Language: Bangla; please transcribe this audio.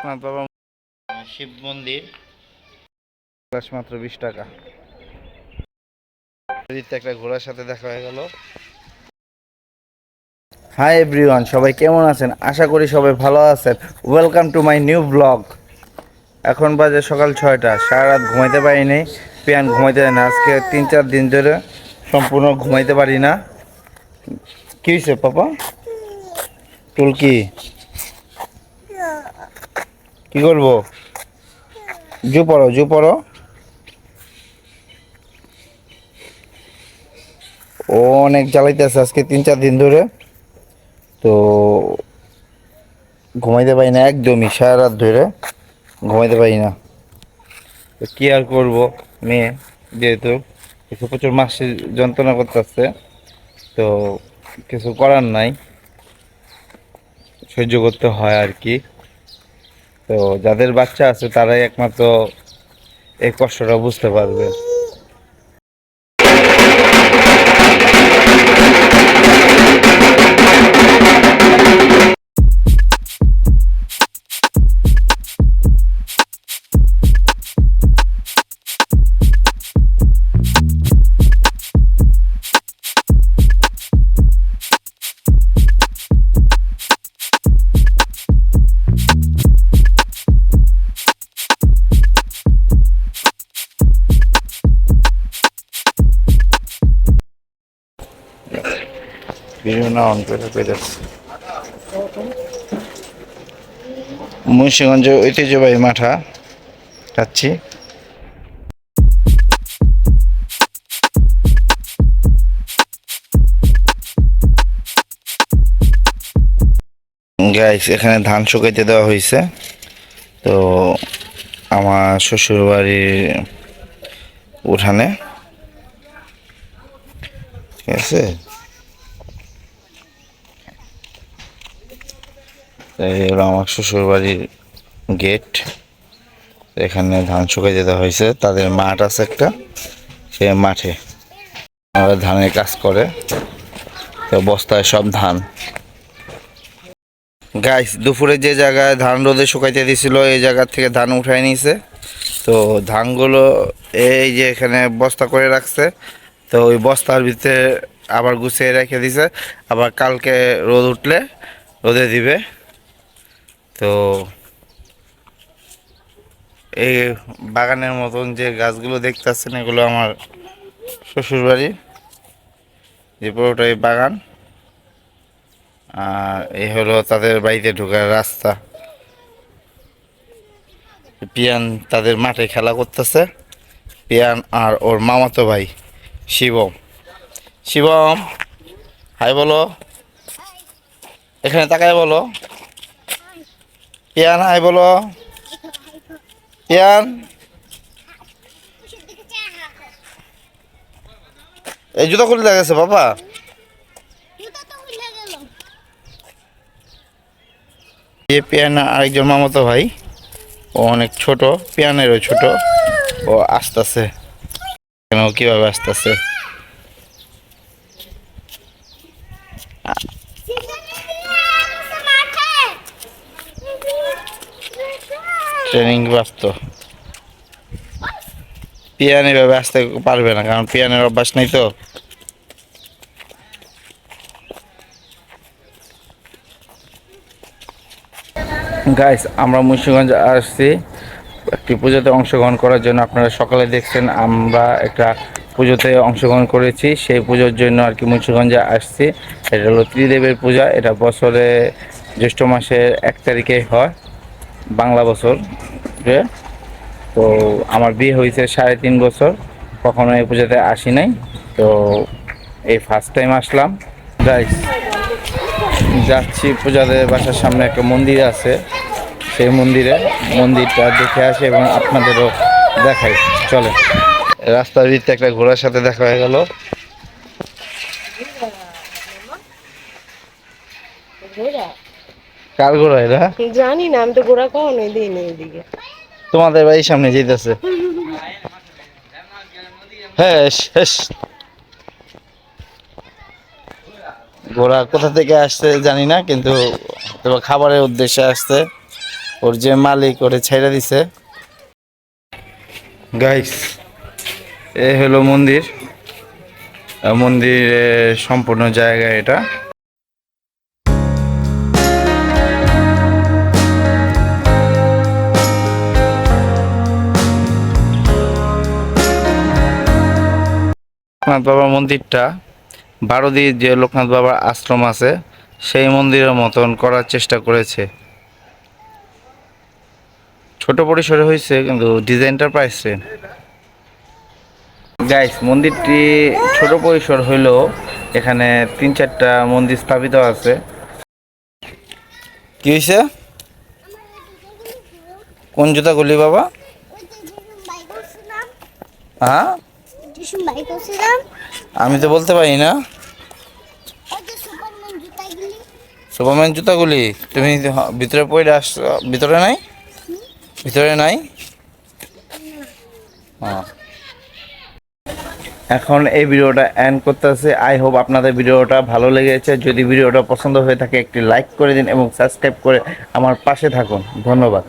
লোকনাথ বাবা শিব মন্দির মাত্র 20 টাকা। একটা ঘোড়ার সাথে দেখা হয়ে গেল। হাই এভরিওয়ান, সবাই কেমন আছেন? আশা করি সবাই ভালো আছেন। Welcome to my new blog. এখন বাজে সকাল 6টা। সারা রাত ঘুমাইতে পারিনি। পিয়ান ঘুমাইতে পারি না, আজকে 3-4 দিন ধরে সম্পূর্ণ ঘুমাইতে পারি না। কি হয়েছে পাপা? টুলকি কি করবো? জু পড়ো। ও অনেক জ্বালাইতেছে আজকে 3-4 দিন ধরে, তো ঘুমাইতে পারি না একদমই। সারা রাত ধরে ঘুমাইতে পারি না। তো কি আর করবো, মেয়ে যেহেতু কিছু প্রচুর মাসে যন্ত্রণা করতেছে, তো কিছু করার নাই, সহ্য করতে হয় আর কি। তো যাদের বাচ্চা আছে তারাই একমাত্র এই কষ্টটা বুঝতে পারবে। বিভিন্ন অঞ্চলে পেয়েছে মুন্সিগঞ্জে ঐতিহ্যবাহী মাঠা খাচ্ছি। গাইস, এখানে ধান শুকাইতে দেওয়া হয়েছে। তো আমার শ্বশুর বাড়ির উঠানে, ঠিক আছে। এই হলো আমার শ্বশুর বাড়ির গেট। এখানে ধান শুকাইতে দেওয়া হয়েছে। তাদের মাঠ আছে একটা, সে মাঠে ধানের কাজ করে। তো বস্তায় সব ধান। গাইস, দুপুরে যে জায়গায় ধান রোদে শুকাইতে দিছিল এই জায়গা থেকে ধান উঠাই নিয়েছে। তো ধানগুলো এই যে এখানে বস্তা করে রাখছে। তো ওই বস্তার ভিতরে আবার গুছিয়ে রেখে দিছে, আবার কালকে রোদ উঠলে রোদে দিবে। তো এই বাগানের মতন যে গাছগুলো দেখতেছেন এগুলো আমার শ্বশুরবাড়ি, যে পুরোটাই বাগান। আর এই হলো তাদের বাড়িতে ঢোকার রাস্তা। পিয়ান তাদের মাঠে খেলা করতেছে, পিয়ান আর ওর মামাতো ভাই শিবম। শিবম হাই বলো, এখানে তাকায় বলো। পিয়ান হাই বলো। পিয়ান, এই জুতো খুলে গেছে বাবা। যে পিয়ান আরেকজন মামাতো ভাই, ও অনেক ছোট, পিয়ানেরও ছোট। ও আসতেছে, কেন কিভাবে আসতেছে। ট্রেনিং প্রাপ্ত। পিয়ান এভাবে আসতে পারবে না, কারণ পিয়ানের অভ্যাস নেই। তো গাইস, আমরা মুন্সিগঞ্জ আসছি একটি পুজোতে অংশগ্রহণ করার জন্য। আপনারা সকালে দেখছেন আমরা একটা পুজোতে অংশগ্রহণ করেছি, সেই পুজোর জন্য আর কি মুন্সিগঞ্জে আসছি। এটা হলো ত্রিদেবের পূজা। এটা বছরে জ্যৈষ্ঠ মাসের 1 তারিখে হয়, বাংলা বছর। তো আমার বিয়ে হয়েছে 3.5 বছর, কখনো এই পূজাতে আসি নাই। তো এই ফার্স্ট টাইম আসলাম। গাইস, যাচ্ছি পূজাতে। বাসার সামনে একটা মন্দির আছে, সেই মন্দিরটা দেখে আসি এবং আপনাদেরও দেখাই। চলে। রাস্তার ভিত্তি একটা ঘোড়ার সাথে দেখা হয়ে গেল। কার ঘোড়া এরা? জানি না, আমি তো ঘোড়া কখনোই দিইনি এদিকে। তোমাদের বাড়ির সামনে যেতেছে। হ্যাঁ, ঘোড়া কোথা থেকে আসছে জানি না, কিন্তু খাবারের উদ্দেশ্যে আসছে। ওর যে মালিক ওরে ছেড়ে দিছে। গাইস, এ হলো মন্দির। মন্দিরের সম্পূর্ণ জায়গা এটা। লোকনাথ বাবার মন্দিরটা বারোদির যে লোকনাথ বাবার আশ্রম আছে সেই মন্দিরের মতন করার চেষ্টা করেছে। ছোট পরিসরে হয়েছে কিন্তু ডিজাইনটা প্রায় সেম। গাইস, মন্দিরটি ছোট পরিসর হইলেও এখানে 3-4টা মন্দির স্থাপিত আছে। কি হয়েছে? কোন জুতাগুলি বাবা? হ্যাঁ, আমি তো বলতে পারি না। সুপারম্যান জুতাগুলি তুমি ভিতরে পড়ে আসছো? ভিতরে নাই? ভিতরে নাই? হ্যাঁ। এখন এই ভিডিওটা এন্ড করতেছে। আই হোপ আপনাদের ভিডিওটা ভালো লেগেছে। যদি ভিডিওটা পছন্দ হয়ে থাকে একটি লাইক করে দিন এবং সাবস্ক্রাইব করে আমার পাশে থাকুন। ধন্যবাদ।